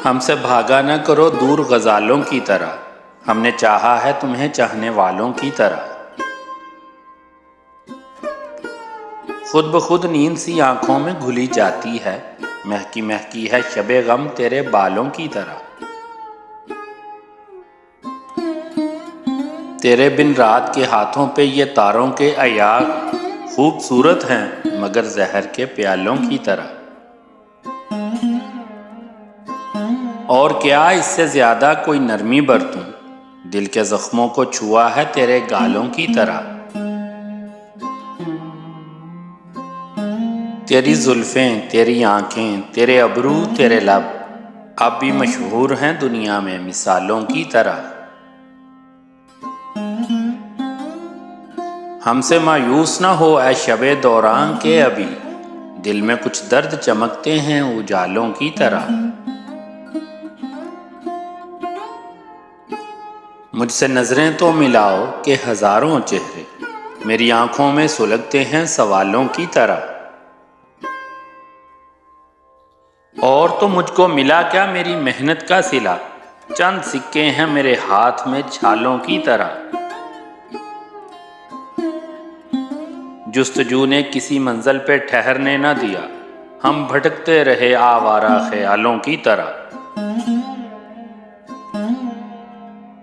ہم سے بھاگا نہ کرو دور غزالوں کی طرح، ہم نے چاہا ہے تمہیں چاہنے والوں کی طرح۔ خود بخود نیند سی آنکھوں میں گھلی جاتی ہے، مہکی مہکی ہے شب غم تیرے بالوں کی طرح۔ تیرے بن رات کے ہاتھوں پہ یہ تاروں کے ایاغ خوبصورت ہیں مگر زہر کے پیالوں کی طرح۔ اور کیا اس سے زیادہ کوئی نرمی برتوں، دل کے زخموں کو چھوا ہے تیرے گالوں کی طرح۔ تیری زلفیں، تیری آنکھیں، تیرے ابرو، تیرے لب اب بھی مشہور ہیں دنیا میں مثالوں کی طرح۔ ہم سے مایوس نہ ہو اے شب دوران کے ابھی دل میں کچھ درد چمکتے ہیں اجالوں کی طرح۔ مجھ سے نظریں تو ملاؤ کہ ہزاروں چہرے میری آنکھوں میں سلگتے ہیں سوالوں کی طرح۔ اور تو مجھ کو ملا کیا میری محنت کا صلہ، چند سکے ہیں میرے ہاتھ میں چھالوں کی طرح۔ جستجو نے کسی منزل پہ ٹھہرنے نہ دیا، ہم بھٹکتے رہے آوارہ خیالوں کی طرح۔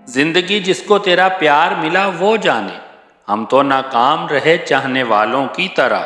زندگی جس کو تیرا پیار ملا وہ جانے، ہم تو ناکام رہے چاہنے والوں کی طرح۔